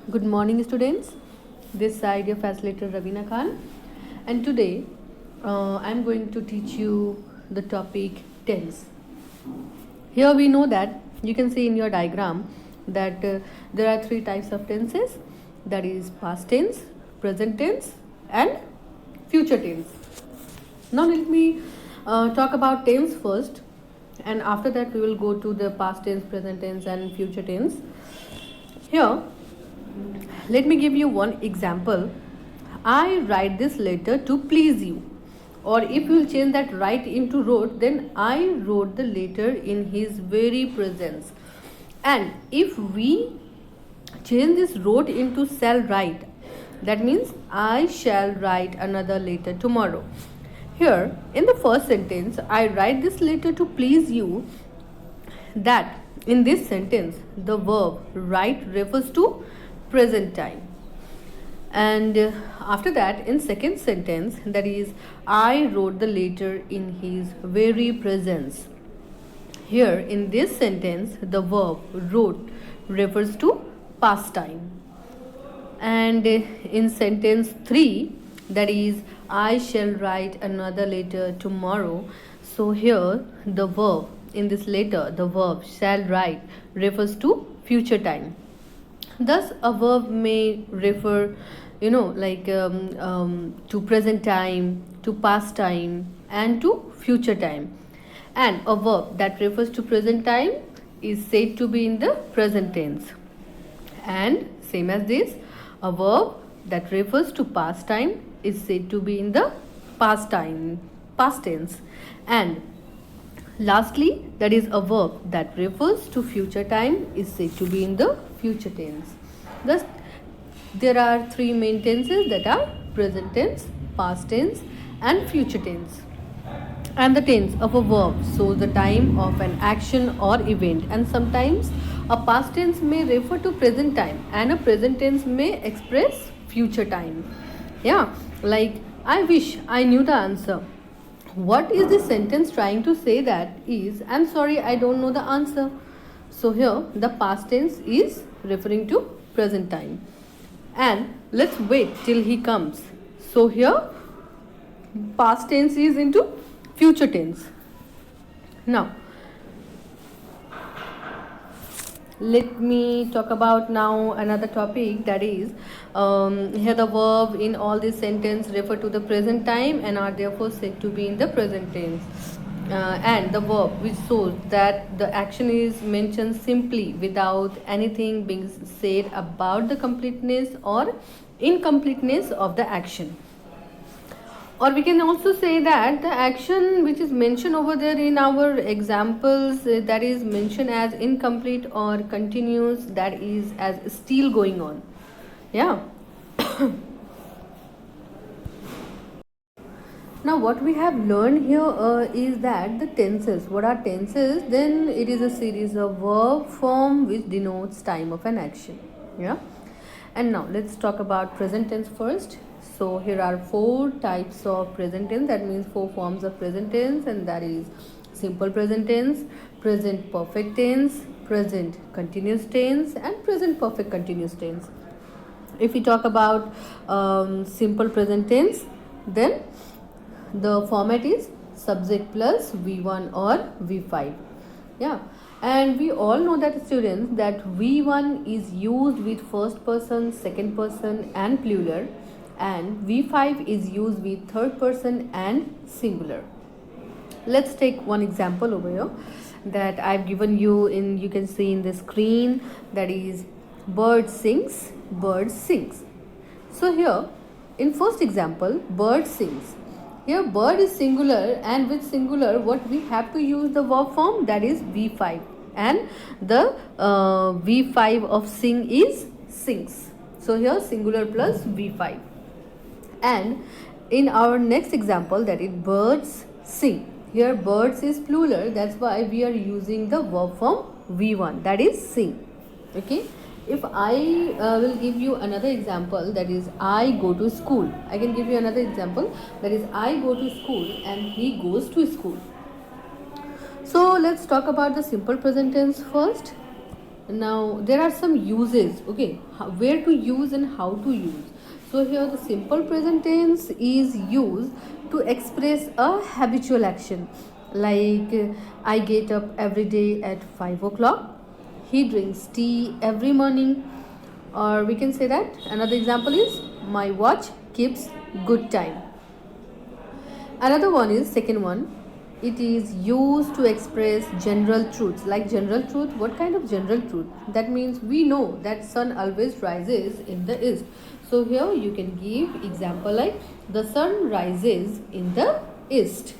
Good morning, students. This side your facilitator Rabina Khan, and today I'm going to teach you the topic tense. Here we know that you can see in your diagram that there are three types of tenses, that is past tense, present tense, and future tense. Now let me talk about tense first, and after that we will go to the past tense, present tense, and future tense. Here, let me give you one example. I write this letter to please you. Or if you will change that write into wrote, then I wrote the letter in his very presence. And if we change this wrote into shall write, that means I shall write another letter tomorrow. Here, in the first sentence, I write this letter to please you. That in this sentence, the verb write refers to present time. And after that, in second sentence, that is I wrote the letter in his very presence. Here in this sentence, the verb wrote refers to past time. And in sentence 3, that is I shall write another letter tomorrow. So here the verb in this letter, the verb shall write refers to future time. Thus a verb may refer to present time, to past time, and to future time. And a verb that refers to present time is said to be in the present tense. And same as this, a verb that refers to past time is said to be in the past tense. And lastly, that is a verb that refers to future time is said to be in the future tense. Thus, there are three main tenses, that are present tense, past tense, and future tense. And the tense of a verb shows the time of an action or event, and sometimes a past tense may refer to present time and a present tense may express future time. Yeah, like I wish I knew the answer. What is this sentence trying to say? That is, I'm sorry, I don't know the answer. So here the past tense is referring to present time. And let's wait till he comes. So here past tense is into future tense. Now let me talk about now another topic, that is here the verb in all this sentence refer to the present time and are therefore said to be in the present tense. And the verb which shows that the action is mentioned simply without anything being said about the completeness or incompleteness of the action. Or we can also say that the action which is mentioned over there in our examples, that is mentioned as incomplete or continuous, that is as still going on. Yeah. Now what we have learned here is that the tenses. What are tenses? Then it is a series of verb form which denotes time of an action. Yeah. And now let's talk about present tense first. So here are four types of present tense, that means four forms of present tense, and that is simple present tense, present perfect tense, present continuous tense, and present perfect continuous tense. If we talk about simple present tense, then the format is subject plus V1 or V5. Yeah. And we all know that, students, that V1 is used with first person, second person, and plural, and V5 is used with third person and singular. Let's take one example over here that I've given you in, you can see in the screen, that is bird sings, bird sings. So here in first example, bird sings. Here bird is singular, and with singular what we have to use the verb form, that is V5, and the V5 of sing is sings. So here singular plus V5. And in our next example, that is birds sing. Here birds is plural, that's why we are using the verb form V1, that is sing. Okay. If I will give you another example, that is I go to school. I can give you another example, that is I go to school and he goes to school. So let's talk about the simple present tense first. Now there are some uses, okay, where to use and how to use. So here the simple present tense is used to express a habitual action, like I get up every day at 5 o'clock, he drinks tea every morning, or we can say that another example is my watch keeps good time. Another one is second one, it is used to express general truths. Like general truth, what kind of general truth? That means we know that sun always rises in the east. So here you can give example like the sun rises in the east.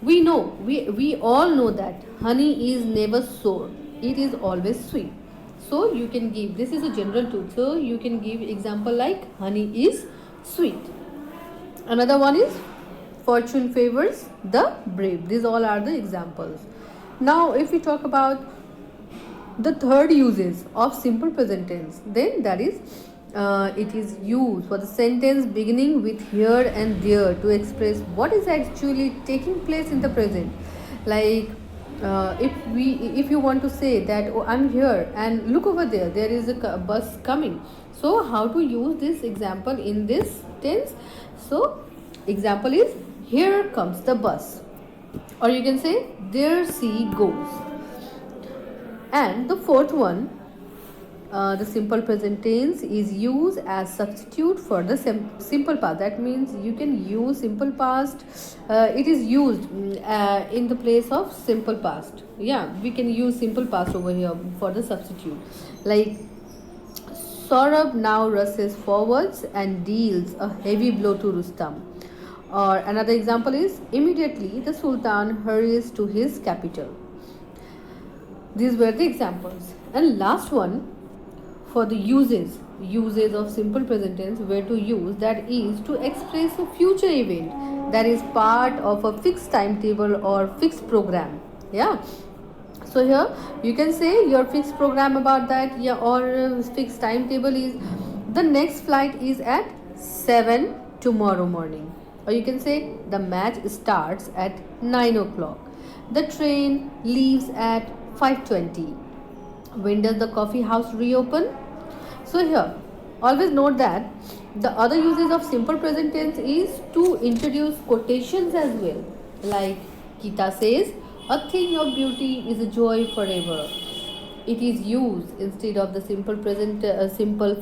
We know, we all know that honey is never sour, it is always sweet. So you can give, this is a general truth, so you can give example like honey is sweet. Another one is fortune favors the brave. These all are the examples. Now if we talk about the third uses of simple present tense, then that is it is used for the sentence beginning with here and there to express what is actually taking place in the present. Like if you want to say that, oh, I'm here and look over there, there is a bus coming. So how to use this example in this tense? So example is here comes the bus, or you can say there she goes. And the fourth one, the simple present tense is used as substitute for the simple past. That means you can use simple past, it is used in the place of simple past. Yeah, we can use simple past over here for the substitute. Like Saurabh now rushes forwards and deals a heavy blow to Rustam. Or another example is immediately the Sultan hurries to his capital. These were the examples. And last one, for the uses of simple present tense, where to use, that is to express a future event that is part of a fixed timetable or fixed program. Yeah, so here you can say your fixed program about that, yeah, or fixed timetable is the next flight is at 7 tomorrow morning, or you can say the match starts at 9 o'clock, the train leaves at 5:20. When does the coffee house reopen? So here always note that the other uses of simple present tense is to introduce quotations as well. Like Gita says, a thing of beauty is a joy forever. It is used instead of the simple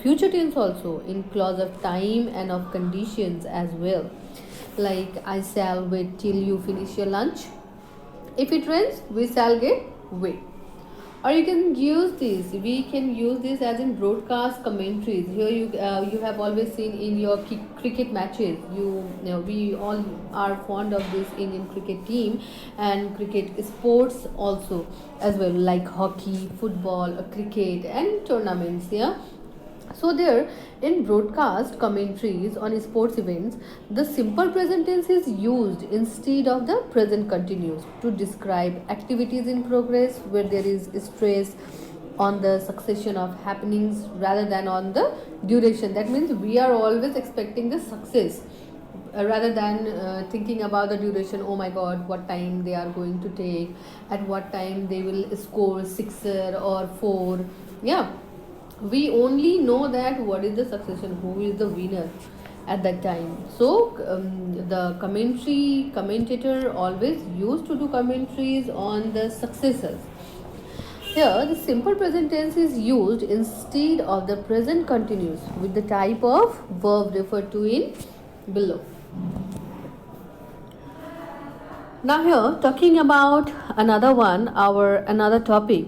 future tense also in clause of time and of conditions as well. Like I shall wait till you finish your lunch. If it rains, we shall get wet. Or you can use this, we can use this as in broadcast commentaries. Here you have always seen in your cricket matches, you know, we all are fond of this Indian cricket team and cricket sports also as well, like hockey, football, cricket and tournaments. Yeah, so there in broadcast commentaries on sports events, the simple present tense is used instead of the present continuous to describe activities in progress where there is stress on the succession of happenings rather than on the duration. That means we are always expecting the success rather than thinking about the duration. Oh my god, what time they are going to take, at what time they will score sixer or four. Yeah, we only know that what is the succession, who is the winner at that time. So the commentator always used to do commentaries on the successors. Here the simple present tense is used instead of the present continuous with the type of verb referred to in below. Now here talking about another topic,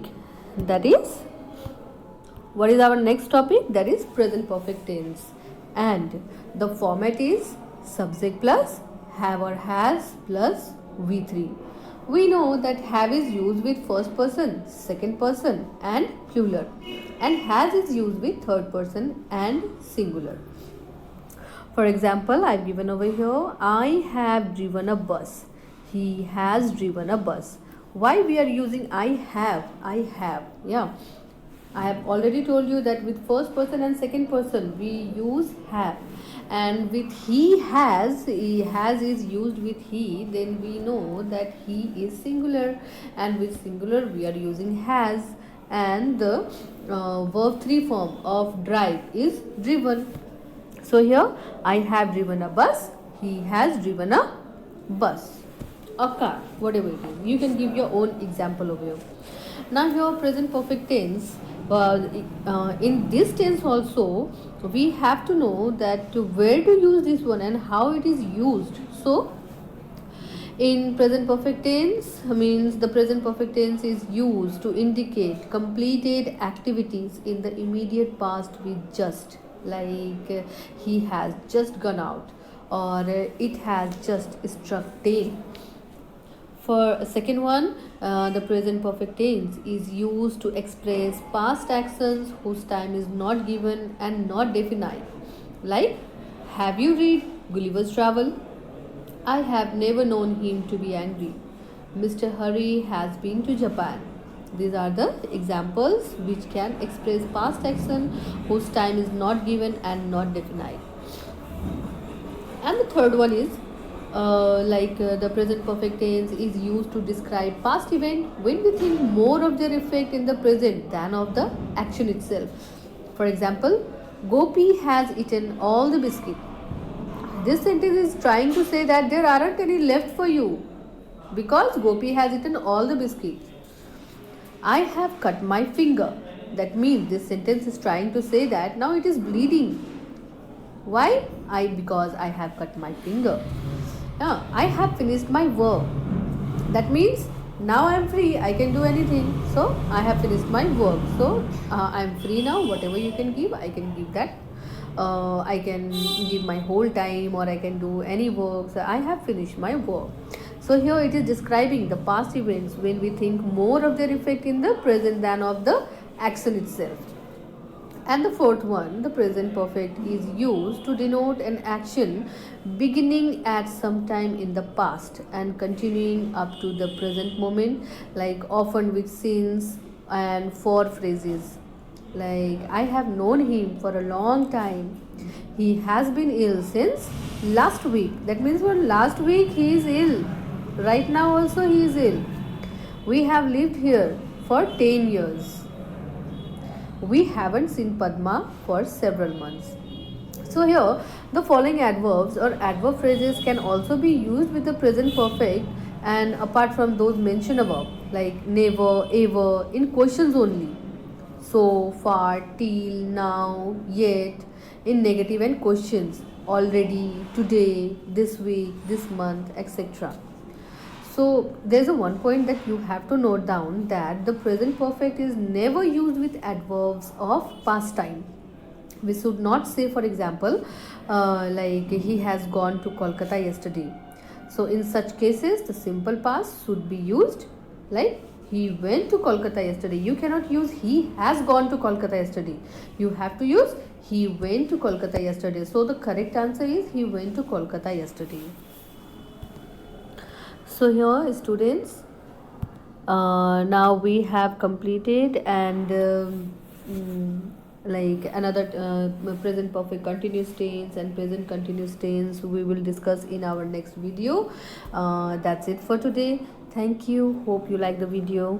that is, what is our next topic? That is present perfect tense, and the format is subject plus have or has plus V3. We know that have is used with first person, second person and plural, and has is used with third person and singular. For example, I've given over here, I have driven a bus, he has driven a bus. Why we are using I have? Yeah, I have already told you that with first person and second person we use have, and with he has is used with he, then we know that he is singular, and with singular we are using has, and the verb 3 form of drive is driven. So here I have driven a bus, he has driven a bus, a car, whatever it is. You can give your own example over here. Now here present perfect tense. In this tense also we have to know that where to use this one and how it is used. So in present perfect tense means the present perfect tense is used to indicate completed activities in the immediate past with just, like he has just gone out, or it has just struck 10. For a second one, the present perfect tense is used to express past actions whose time is not given and not definite. Like, have you read Gulliver's Travel? I have never known him to be angry. Mr. Hari has been to Japan. These are the examples which can express past action whose time is not given and not definite. And the third one is the present perfect tense is used to describe past event when we think more of their effect in the present than of the action itself. For example, Gopi has eaten all the biscuit. This sentence is trying to say that there aren't any left for you because Gopi has eaten all the biscuits. I have cut my finger. That means this sentence is trying to say that now it is bleeding. Why? Because I have cut my finger. Now, I have finished my work. That means now I am free. I can do anything. So I have finished my work. So I am free now. Whatever you can give, I can give that. I can give my whole time, or I can do any work. So I have finished my work. So here it is describing the past events when we think more of their effect in the present than of the action itself. And the fourth one, the present perfect, is used to denote an action beginning at some time in the past and continuing up to the present moment, like often with since and for phrases. Like, I have known him for a long time. He has been ill since last week. That means from last week he is ill. Right now also he is ill. We have lived here for 10 years. We haven't seen Padma for several months. So here the following adverbs or adverb phrases can also be used with the present perfect, and apart from those mentioned above, like never, ever, in questions only. So far, till, now, yet, in negative and questions, already, today, this week, this month, etc. So there's a one point that you have to note down, that the present perfect is never used with adverbs of past time. We should not say, for example, like he has gone to Kolkata yesterday. So in such cases, the simple past should be used, like he went to Kolkata yesterday. You cannot use he has gone to Kolkata yesterday. You have to use he went to Kolkata yesterday. So the correct answer is he went to Kolkata yesterday. So here, students, now we have completed and like another present perfect continuous tense and present continuous tense we will discuss in our next video. That's it for today. Thank you. Hope you like the video.